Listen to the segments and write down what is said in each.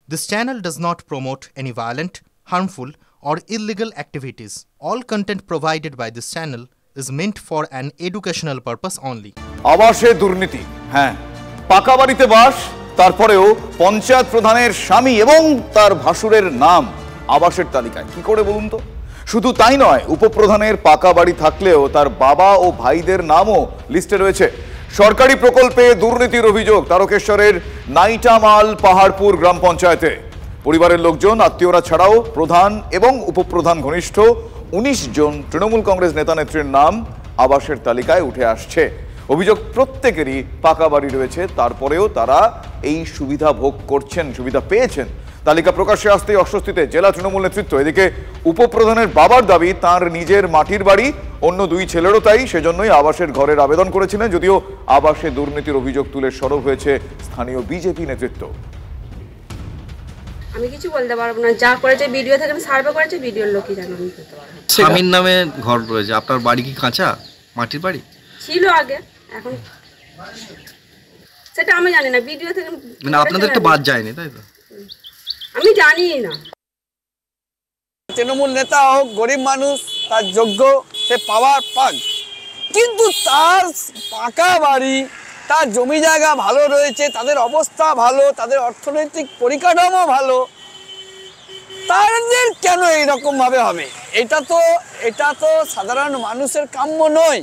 This channel does not promote any violent, harmful, or illegal activities. All content provided by this channel is meant for an educational purpose only. আবাসে দুর্নীতি, হ্যাঁ, পাকা বাড়িতে বাস, তারপরেও পঞ্চায়েত প্রধানের স্বামী এবং তার ভাসুরের নাম আবাসের তালিকায়। কি করে বলুন তো? শুধু তাই নয়, উপপ্রধানের পাকা বাড়ি থাকলেও তার বাবা ও ভাইদের নামও লিস্টে রয়েছে। সরকারি প্রকল্পে দুর্নীতির অভিযোগ তারকেশ্বরের নাইটামাল পাহাড়পুর গ্রাম পঞ্চায়েতে। পরিবারের লোকজন, আত্মীয়রা ছাড়াও প্রধান এবং উপপ্রধান ঘনিষ্ঠ ১৯ জন তৃণমূল কংগ্রেস নেতা নেত্রীর নাম আবাসের তালিকায় উঠে আসছে। অভিযোগ প্রত্যেকেরই পাকা বাড়ি রয়েছে, তারপরেও তারা এই সুবিধা ভোগ করছেন, সুবিধা পেয়েছেন। তালিকা প্রকাশ্যে আসতেই অস্বস্তিতে জেলা তৃণমূল নেতৃত্ব। এদিকে উপপ্রধানের বাবার দাবি তার নিজের মাটির বাড়ি, অন্য দুই ছেলেরও তাই, সেজন্যই আবাসের ঘরের আবেদন করেছিলেন। যদিও আবাসে দুর্নীতির অভিযোগ তুলে সরব হয়েছে স্থানীয় বিজেপি নেতৃত্ব। আমি কিছু বলতে পারবো না, যা করেছে ভিডিও থেকে সার্ভে করেছে ভিডিওর লোকই জানো। আমি করতে পারবো না। স্বামীর নামে ঘর রয়েছে, আপনার বাড়ি কি কাঁচা মাটির বাড়ি ছিল আগে, এখন সেটা আমি জানি না। ভিডিও থেকে মানে আপনাদের তো বাদ যায়নি, তাই তো? আমি জানি না। তৃণমূল নেতা হোক, গরিব মানুষ, তার যোগ্য, সে পাওয়ার পাক, কিন্তু তার পাকা বাড়ি, তার জমি জায়গা ভালো রয়েছে, তাদের অবস্থা ভালো, তাদের অর্থনৈতিক পরিকাঠামো ভালো, তাদের কেন এইরকম ভাবে হবে? এটা তো সাধারণ মানুষের কাম্য নয়।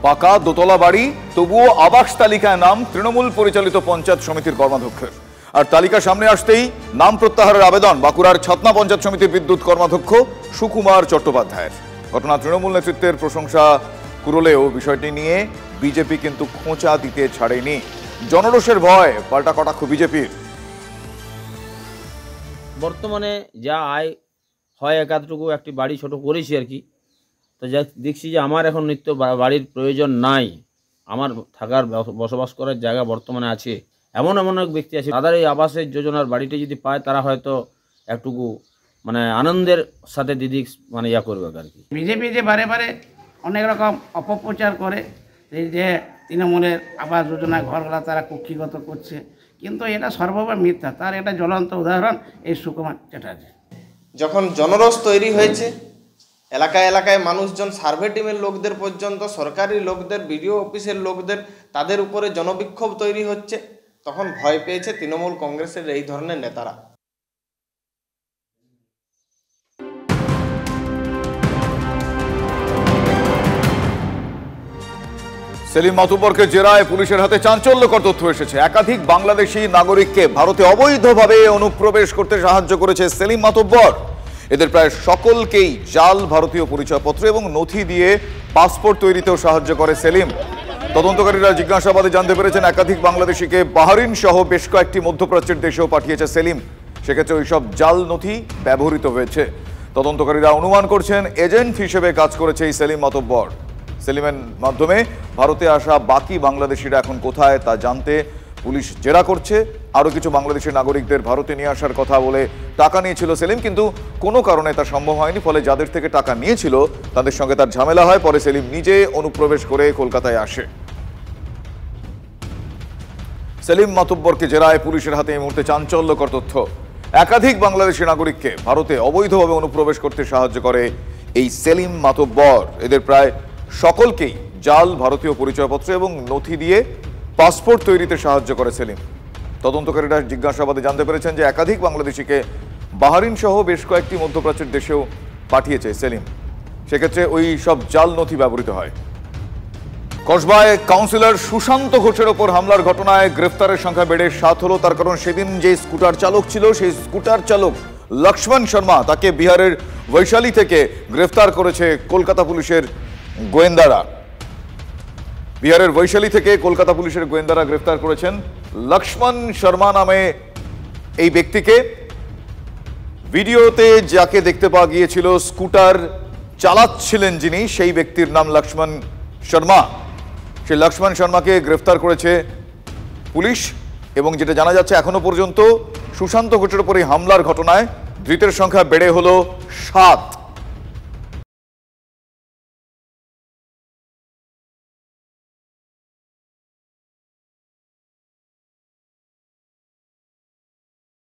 পাকা দোতলা বাড়ি, তবুও আবাস তালিকায় নাম তৃণমূল পরিচালিত পঞ্চায়েত সমিতির কর্মাধ্যক্ষের। আর তালিকা সামনে আসতেই নাম প্রত্যাহারের আবেদন বাঁকুড়ার ছাতনা পঞ্চায়েত সমিতির বিদ্যুৎ কর্মাধ্যক্ষ সুকুমার চট্টোপাধ্যায়ের। ঘটনা তৃণমূল নেতৃত্বের প্রশংসা কুড়লেও বিষয়টি নিয়ে বিজেপি কিন্তু খোঁচা দিতে ছাড়েনি। জনরোষের ভয়, পাল্টা কটাক্ষ বিজেপির। বর্তমানে যা আয় হয় একাধটুকু একটি বাড়ি ছোট করেছি আর কি। তো যা দেখছি যে আমার এখন নিত্য বাড়ির প্রয়োজন নাই, আমার থাকার বসবাস করার জায়গা বর্তমানে আছে। এমন অনেক ব্যক্তি আছে, তাদের এই আবাসের যোজনার বাড়িটি যদি পায়, তারা হয়তো একটুকু মানে আনন্দের সাথে দিদি মানে ইয়া করবে আর কি। বিজেপি যে বারে বারে অনেক রকম অপপ্রচার করে, এই যে তৃণমূলের আবাস যোজনা ঘরগুলা তারা কক্ষিগত করছে, কিন্তু এটা সর্ববার মিথ্যা। তার একটা জ্বলন্ত উদাহরণ এই সুকুমার চ্যাটার্জি। যখন জনরোষ তৈরি হয়েছে, এলাকায় এলাকায় মানুষজন, সার্ভে টিমের লোকদের পর্যন্ত, সরকারি লোকদের, বিডিও অফিসের লোকদের, তাদের উপরে জনবিক্ষোভ তৈরি হচ্ছে, তখন ভয় পেয়েছে তৃণমূল কংগ্রেসের এই ধরনের নেতারা। সেলিম মাতুব্বরকে জেরায় পুলিশের হাতে চাঞ্চল্যকর তথ্য এসেছে। একাধিক বাংলাদেশি নাগরিককে ভারতে অবৈধভাবে অনুপ্রবেশ করতে সাহায্য করেছে সেলিম মাতুব্বর। এদের প্রায় সকলকেই জাল ভারতীয় পরিচয়পত্র এবং নথি দিয়ে পাসপোর্ট তৈরিতেও সাহায্য করে সেলিম। তদন্তকারীরা জিজ্ঞাসাবাদে জানতে পেরেছেন একাধিক বাংলাদেশিকে বাহরিন সহ বেশ কয়েকটি মধ্যপ্রাচ্যের দেশেও পাঠিয়েছে সেলিম। সেক্ষেত্রে ওইসব জাল নথি ব্যবহৃত হয়েছে। তদন্তকারীরা অনুমান করছেন এজেন্ট হিসেবে কাজ করেছে এই সেলিম মাতুব্বর। সেলিমের মাধ্যমে ভারতে আসা বাকি বাংলাদেশিরা এখন কোথায় তা জানতে পুলিশ জেরা করছে। আরও কিছু বাংলাদেশি নাগরিকদের ভারতে নিয়ে আসার কথা বলে টাকা নিয়েছিল সেলিম, কিন্তু কোনো কারণে তা সম্ভব হয়নি। ফলে যাদের থেকে টাকা নিয়েছিল তাদের সঙ্গে তার ঝামেলা হয়। পরে সেলিম নিজে অনুপ্রবেশ করে কলকাতায় আসে। সেলিম মাতুব্বরকে জেরায় পুলিশের হাতে এই মুহূর্তে চাঞ্চল্যকর তথ্য। একাধিক বাংলাদেশি নাগরিককে ভারতে অবৈধভাবে অনুপ্রবেশ করতে সাহায্য করে এই সেলিম মাতুব্বর। এদের প্রায় সকলকেই জাল ভারতীয় পরিচয়পত্র এবং নথি দিয়ে পাসপোর্ট তৈরিতে সাহায্য করে সেলিম। তদন্তকারীরা জিজ্ঞাসাবাদে জানতে পেরেছেন যে একাধিক বাংলাদেশিকে বাহরিন সহ বেশ কয়েকটি মধ্যপ্রাচ্যের দেশেও পাঠিয়েছে সেলিম। সেক্ষেত্রে ওই সব জাল নথি ব্যবহৃত হয়। কসবায় কাউন্সিলর সুশান্ত ঘোষের ওপর হামলার ঘটনায় গ্রেফতারের সংখ্যা বেড়ে 7 হলো। তার কারণ সেদিন যে স্কুটার চালক ছিল, সেই স্কুটার চালক লক্ষ্মণ শর্মা, তাকে বিহারের বৈশালী থেকে গ্রেফতার করেছে কলকাতা পুলিশের গোয়েন্দারা। বিহারের বৈশালী থেকে কলকাতা পুলিশের গোয়েন্দারা গ্রেফতার করেছেন লক্ষ্মণ শর্মা নামে এই ব্যক্তিকে। ভিডিওতে যাকে দেখতে পাওয়া গিয়েছিল, স্কুটার চালাচ্ছিলেন যিনি, সেই ব্যক্তির নাম লক্ষ্মণ শর্মা। সেই লক্ষ্মণ শর্মাকে গ্রেফতার করেছে পুলিশ। এবং যেটা জানা যাচ্ছে, এখনো পর্যন্ত সুশান্ত ঘোষের উপর এই হামলার ঘটনায় ধৃতের সংখ্যা বেড়ে হলো 7।